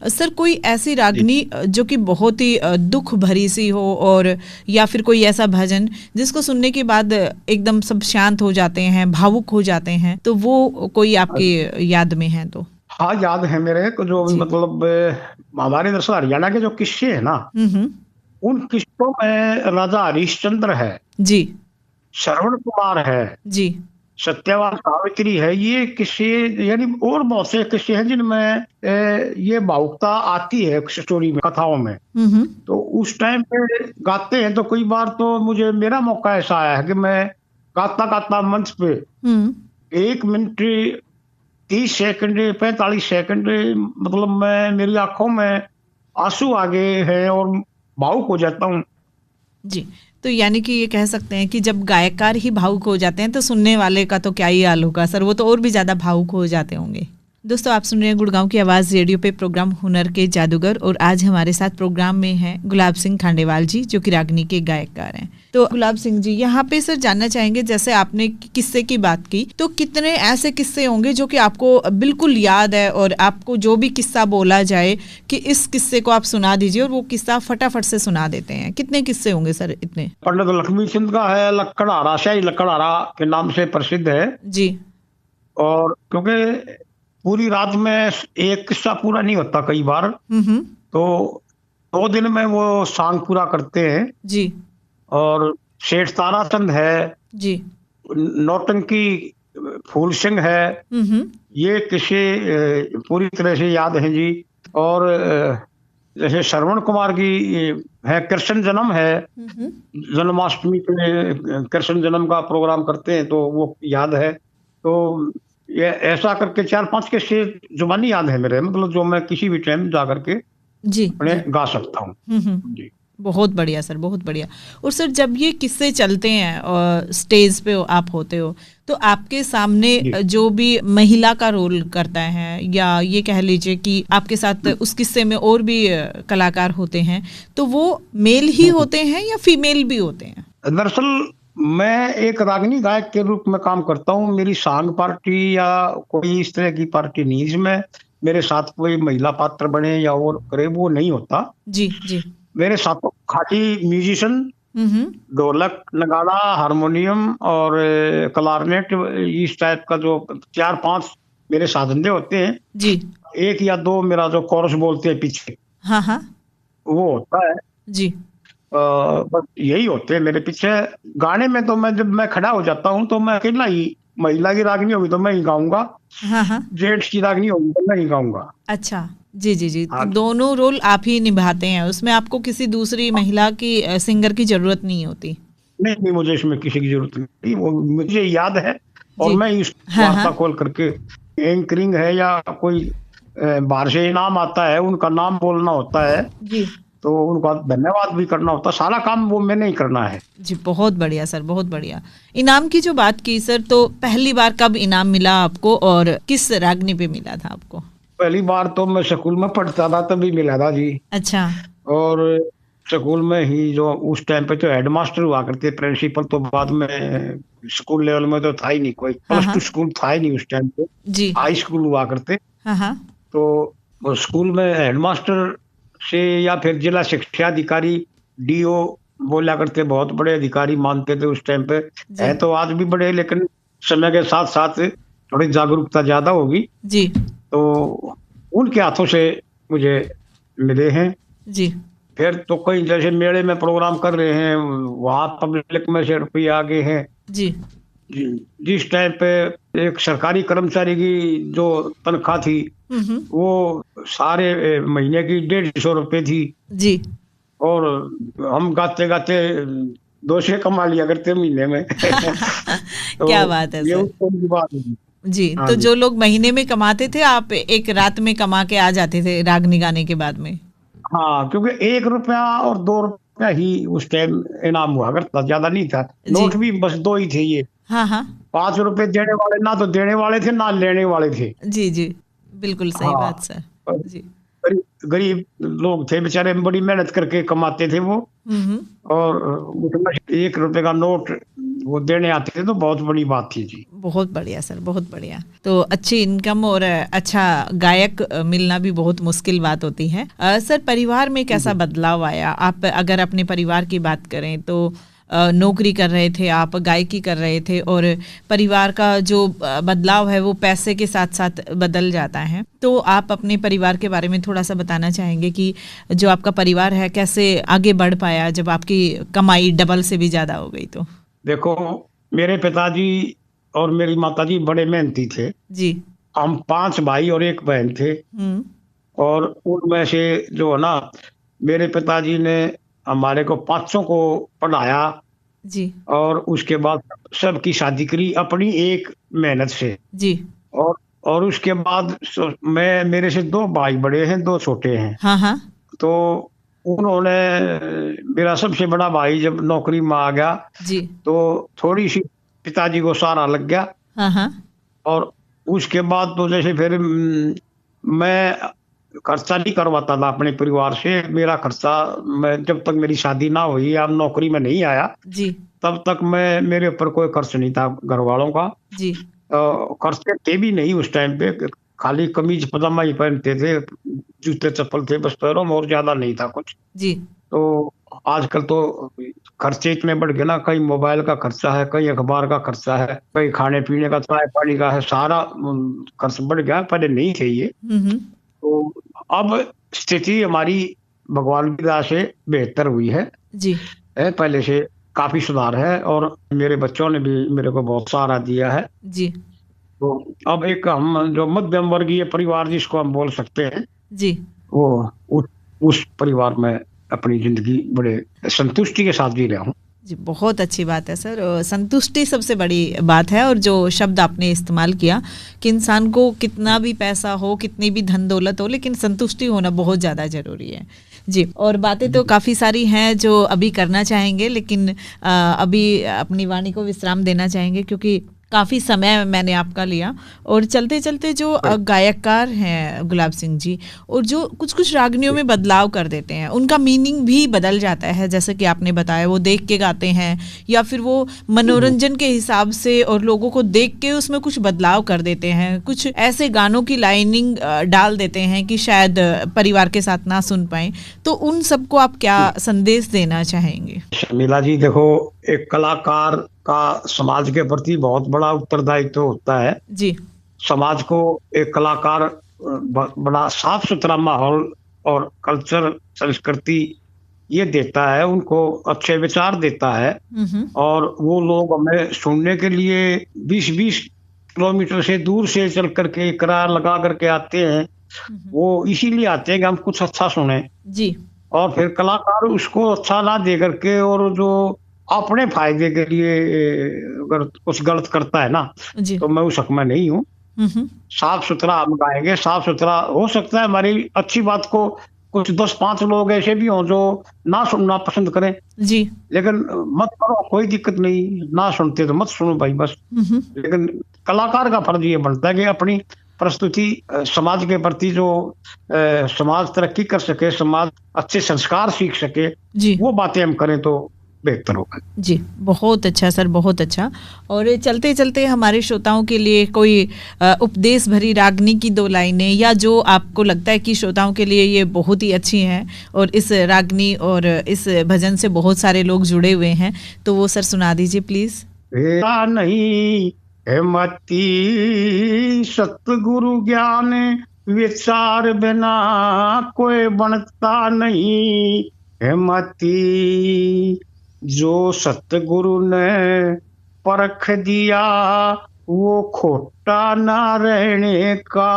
सर, कोई ऐसी रागनी जो कि बहुत ही दुख भरी सी हो, और या फिर कोई ऐसा भजन जिसको सुनने के बाद एकदम सब शांत हो जाते हैं, भावुक हो जाते हैं, तो वो कोई आपके याद में है? तो हाँ, याद है मेरे को। जो मतलब हमारे दरअसल हरियाणा के जो किस्से है ना, उन किस्सों में राजा हरिश्चंद्र है जी, श्रवण कुमार है जी, सत्यवान सावित्री है, ये किस्से यानी और बहुत से किस्से हैं जिनमें ये भावुकता आती है स्टोरी में, कथाओं में। तो उस टाइम पे गाते हैं तो कई बार तो मुझे मेरा मौका ऐसा आया है कि मैं गाता गाता मंच पे 1 मिनट 30 सेकंड 45 सेकंड मतलब मैं मेरी आंखों में आंसू आ गए हैं और भावुक हो जाता हूँ जी। तो यानी कि ये कह सकते हैं कि जब गायककार ही भावुक हो जाते हैं तो सुनने वाले का तो क्या ही हाल होगा सर, वो तो और भी ज्यादा भावुक हो जाते होंगे। दोस्तों, आप सुन रहे हैं गुड़गांव की आवाज़ रेडियो पे प्रोग्राम हुनर के जादूगर, और आज हमारे साथ प्रोग्राम में हैं गुलाब सिंह खांडेवाल जी, जो कि रागनी के गायककार हैं। तो गुलाब सिंह जी, यहाँ पे सर जानना चाहेंगे, जैसे आपने किस्से की बात की, तो कितने ऐसे किस्से होंगे जो कि आपको बिल्कुल याद है और आपको जो भी किस्सा बोला जाए कि इस किस्से को आप सुना दीजिए और वो किस्सा फटाफट से सुना देते हैं, कितने किस्से होंगे सर इतने? पंडित लक्ष्मी चंद का है, लक्कड़हारा, शाही लक्कड़हारा के नाम से प्रसिद्ध है जी। और क्योंकि पूरी रात में एक किस्सा पूरा नहीं होता, कई बार तो 2 दिन में वो सांग पूरा करते हैं जी। और सेठ ताराचंद है जी, नौटंकी फूल सिंह है, ये किस्से पूरी तरह से याद हैं जी। और जैसे श्रवण कुमार की है, कृष्ण जन्म है, जन्माष्टमी पे कृष्ण जन्म का प्रोग्राम करते हैं तो वो याद है। तो ये ऐसा करके 4-5 किस्से जुबानी याद है मेरे, मतलब जो मैं किसी भी टाइम जा करके जी अपने गा सकता हूँ जी। बहुत बढ़िया सर, बहुत बढ़िया। और सर जब ये किस्से चलते हैं और स्टेज पे आप होते हो, तो आपके सामने जो भी महिला का रोल करता है, या ये कह लीजिए कि आपके साथ उस किस्से में और भी कलाकार होते हैं, तो वो मेल ही होते हैं या फीमेल भी होते हैं? दरअसल मैं एक रागनी गायक के रूप में काम करता हूँ। मेरी सांग पार्टी या कोई इस तरह की पार्टी नहीं, इसमें मेरे साथ कोई महिला पात्र बने या और करे, वो नहीं होता जी जी। मेरे साथ खाली म्यूजिशियन, ढोलक, नगाड़ा, हारमोनियम और क्लारनेट, इस टाइप का जो 4-5 मेरे साधन होते हैं जी। 1 या 2 मेरा जो कोरस बोलते हैं पीछे, हाँ हाँ, वो होता है जी। बस यही होते हैं मेरे पीछे। गाने में तो मैं जब मैं खड़ा हो जाता हूँ तो मैं अकेला ही, महिला की रागनी होगी तो मैं ही गाऊंगा, हाँ हाँ, जेंट्स की रागनी होगी तो मैं ही गाऊंगा। अच्छा, जी जी जी। तो दोनों रोल आप ही निभाते हैं, उसमें आपको किसी दूसरी महिला की सिंगर की जरूरत नहीं होती? नहीं, मुझे इसमें किसी की जरूरत नहीं, वो मुझे याद है और मैं इस वार्ता कॉल करके, एंकरिंग है या कोई बाहर से इनाम आता है, उनका नाम बोलना होता है जी, तो उनका धन्यवाद भी करना होता है, सारा काम वो मैंने ही करना है जी। बहुत बढ़िया सर, बहुत बढ़िया। इनाम की जो बात की सर, तो पहली बार कब इनाम मिला आपको और किस रागनी पे मिला था आपको? पहली बार तो मैं स्कूल में पढ़ता था तभी मिला था जी। अच्छा। और स्कूल में ही जो उस टाइम पे तो हेडमास्टर हुआ करते, प्रिंसिपल तो बाद में, स्कूल लेवल में तो था ही नहीं कोई, +2 स्कूल था ही नहीं उस टाइम पे जी, हाई स्कूल हुआ करते। तो स्कूल में हेडमास्टर से या फिर जिला शिक्षा अधिकारी, DO बोला करते, बहुत बड़े अधिकारी मानते थे उस टाइम पे, है तो आज भी बड़े, लेकिन समय के साथ साथ थोड़ी जागरूकता ज्यादा होगी जी, तो उनके हाथों से मुझे मिले हैं जी। फिर तो कई जैसे मेले में प्रोग्राम कर रहे हैं, वहां पब्लिक में से रुपये आ गए हैं जी। जिस टाइम पे एक सरकारी कर्मचारी की जो तनख्वाह थी वो सारे महीने की 150 रुपए थी जी, और हम गाते गाते 200 कमा लिया करते महीने में तो क्या बात है सर, बात है जी। तो जो लोग महीने में कमाते थे, आप एक रात में कमा के आ जाते थे रागनी गाने के बाद में? हाँ, क्योंकि 1 रुपया और 2 रुपया ही उस टाइम इनाम हुआ करता, ज्यादा नहीं था। नोट भी बस 2 ही थे ये, हाँ हाँ, 5 रुपए देने वाले, ना तो देने वाले थे ना लेने वाले थे जी जी, बिल्कुल सही बात सर जी। गरीब लोग थे बेचारे, बड़ी मेहनत करके कमाते थे वो, और उसमें 1 रुपए का नोट वो देने आते थे तो बहुत बड़ी बात थी जी। बहुत बढ़िया सर, बहुत बढ़िया। तो अच्छी इनकम और अच्छा गायक मिलना भी बहुत मुश्किल बात होती है। सर परिवार में कैसा बदलाव आया? आप अगर अपने परिवार की बात करें तो नौकरी कर रहे थे आप, गायकी कर रहे थे, और परिवार का जो बदलाव है वो पैसे के साथ साथ बदल जाता है। तो आप अपने परिवार के बारे में थोड़ा सा बताना चाहेंगे कि जो आपका परिवार है कैसे आगे बढ़ पाया जब आपकी कमाई डबल से भी ज्यादा हो गई? तो देखो, मेरे पिताजी और मेरी माताजी बड़े मेहनती थे जी। हम 5 भाई और 1 बहन थे, और उनमें से जो है ना, मेरे पिताजी ने हमारे को 500 को पढ़ाया जी, और उसके बाद सबकी शादी करी अपनी एक मेहनत से जी, और और उसके बाद मेरे से 2 भाई बड़े हैं, 2 छोटे हैं। हाँ हाँ। तो उन्होंने, मेरा सबसे बड़ा भाई जब नौकरी में आ गया जी, तो थोड़ी सी पिताजी को सहारा लग गया। हाँ हाँ। और उसके बाद तो जैसे फिर मैं खर्चा नहीं करवाता था अपने परिवार से। मेरा खर्चा, मैं जब तक मेरी शादी ना हुई, अब नौकरी में नहीं आया जी, तब तक मेरे ऊपर कोई खर्च नहीं था घर वालों का। जी, खर्चे थे भी नहीं उस टाइम पे, खाली कमीज पजामा ही पहनते थे, जूते चप्पल थे बस पैरों में, और ज्यादा नहीं था कुछ। जी। तो आजकल तो खर्चे इतने बढ़ गए ना, कहीं मोबाइल का खर्चा है, कहीं अखबार का खर्चा है, कहीं खाने पीने का, चाय पानी का है, सारा खर्च बढ़ गया। पहले नहीं थे ये। तो अब स्थिति हमारी भगवान की दया से बेहतर हुई है जी, पहले से काफी सुधार है, और मेरे बच्चों ने भी मेरे को बहुत सहारा दिया है जी। तो अब एक हम जो मध्यम वर्गीय परिवार जिसको हम बोल सकते हैं जी, वो उस परिवार में अपनी जिंदगी बड़े संतुष्टि के साथ जी रहा हूँ। जी, बहुत अच्छी बात है सर। संतुष्टि सबसे बड़ी बात है। और जो शब्द आपने इस्तेमाल किया कि इंसान को कितना भी पैसा हो, कितनी भी धन दौलत हो, लेकिन संतुष्टि होना बहुत ज़्यादा ज़रूरी है। जी, और बातें तो काफ़ी सारी हैं जो अभी करना चाहेंगे, लेकिन अभी अपनी वाणी को विश्राम देना चाहेंगे क्योंकि काफ़ी समय मैंने आपका लिया। और चलते चलते जो गायककार हैं गुलाब सिंह जी, और जो कुछ कुछ रागनियों में बदलाव कर देते हैं, उनका मीनिंग भी बदल जाता है। जैसे कि आपने बताया, वो देख के गाते हैं या फिर वो मनोरंजन के हिसाब से और लोगों को देख के उसमें कुछ बदलाव कर देते हैं। कुछ ऐसे गानों की लाइनिंग डाल देते हैं कि शायद परिवार के साथ ना सुन पाए। तो उन सबको आप क्या संदेश देना चाहेंगे? शर्मिला जी, देखो, एक कलाकार का समाज के प्रति बहुत बड़ा उत्तरदायित्व होता है जी। समाज को एक कलाकार बड़ा साफ सुथरा माहौल और कल्चर, संस्कृति ये देता है, उनको अच्छे विचार देता है। और वो लोग हमें सुनने के लिए 20-20 किलोमीटर से दूर से चल करके किराया लगा करके आते हैं। वो इसीलिए आते हैं कि हम कुछ अच्छा सुने जी। और फिर कलाकार उसको अच्छा ना दे करके और जो अपने फायदे के लिए अगर कुछ गलत करता है ना, तो मैं उस हक में नहीं हूँ। साफ सुथरा हम गाएंगे, साफ सुथरा। हो सकता है हमारी अच्छी बात को कुछ 10-5 लोग ऐसे भी हों जो ना सुनना पसंद करें जी, लेकिन मत करो, कोई दिक्कत नहीं, ना सुनते तो मत सुनो भाई, बस। लेकिन कलाकार का फर्ज ये बनता है कि अपनी प्रस्तुति समाज के प्रति जो समाज तरक्की कर सके, समाज अच्छे संस्कार सीख सके, वो बातें हम करें तो बेहतर होगा जी। बहुत अच्छा सर, बहुत अच्छा। और चलते चलते हमारे श्रोताओं के लिए कोई उपदेश भरी रागनी की 2 लाइनें, या जो आपको लगता है कि श्रोताओं के लिए ये बहुत ही अच्छी हैं और इस रागनी और इस भजन से बहुत सारे लोग जुड़े हुए हैं, तो वो सर सुना दीजिए प्लीज। नहीं हेमती सतगुरु ज्ञान विचार बिना कोई बनता नहीं। हेमती जो सतगुरु ने परख दिया वो खोटा ना रहने का,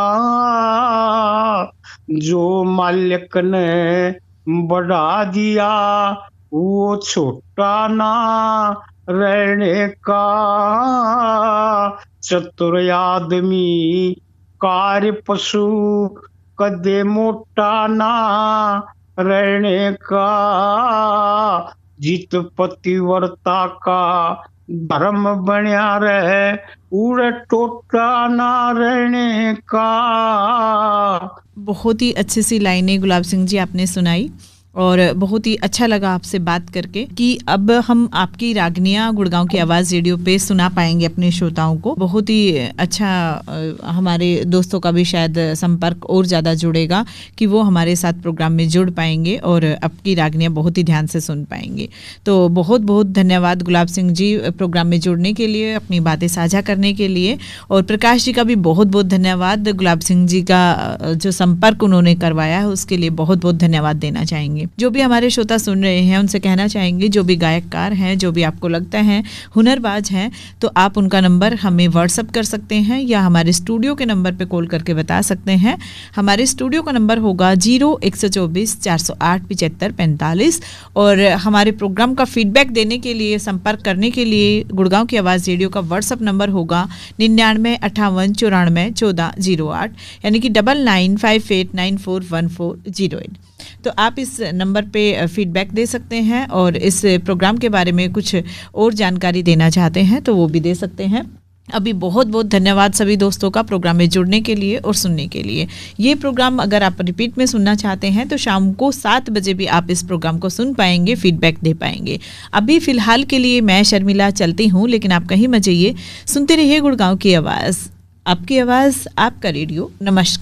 जो मालिक ने बढ़ा दिया वो छोटा ना रहने का। चतुर आदमी कार्य पशु कदे मोटा ना रहने का। जित पतिव्रता का धर्म बनिया रहे उड़े टोटा ना रहने का। बहुत ही अच्छी सी लाइनें गुलाब सिंह जी आपने सुनाई और बहुत ही अच्छा लगा आपसे बात करके कि अब हम आपकी रागनियाँ गुड़गांव की आवाज़ रेडियो पे सुना पाएंगे अपने श्रोताओं को। बहुत ही अच्छा, हमारे दोस्तों का भी शायद संपर्क और ज़्यादा जुड़ेगा कि वो हमारे साथ प्रोग्राम में जुड़ पाएंगे और आपकी रागनियाँ बहुत ही ध्यान से सुन पाएंगे। तो बहुत बहुत धन्यवाद गुलाब सिंह जी प्रोग्राम में जुड़ने के लिए, अपनी बातें साझा करने के लिए। और प्रकाश जी का भी बहुत बहुत धन्यवाद, गुलाब सिंह जी का जो संपर्क उन्होंने करवाया है उसके लिए बहुत बहुत धन्यवाद देना चाहेंगे। चाहेंगे? जो भी हमारे श्रोता सुन रहे हैं उनसे कहना चाहेंगे, जो भी गायककार हैं, जो भी आपको लगता है हुनरबाज हैं, तो आप उनका नंबर हमें व्हाट्सअप कर सकते हैं या हमारे स्टूडियो के नंबर पे कॉल करके बता सकते हैं। हमारे स्टूडियो का नंबर होगा 0124 408 75 45 और हमारे प्रोग्राम का फीडबैक देने के लिए, संपर्क करने के लिए गुड़गांव की आवाज़ रेडियो का व्हाट्सअप नंबर होगा 99 58 94 14 08, यानी कि 9958941408। तो आप इस नंबर पे फीडबैक दे सकते हैं और इस प्रोग्राम के बारे में कुछ और जानकारी देना चाहते हैं तो वो भी दे सकते हैं। अभी बहुत बहुत धन्यवाद सभी दोस्तों का प्रोग्राम में जुड़ने के लिए और सुनने के लिए। ये प्रोग्राम अगर आप रिपीट में सुनना चाहते हैं तो शाम को 7 बजे भी आप इस प्रोग्राम को सुन पाएंगे, फीडबैक दे पाएंगे। अभी फ़िलहाल के लिए मैं शर्मिला चलती हूँ, लेकिन आप कहीं मत जाइए, सुनते रहिए गुड़गांव की आवाज़, आपकी आवाज़, आपका रेडियो। नमस्कार।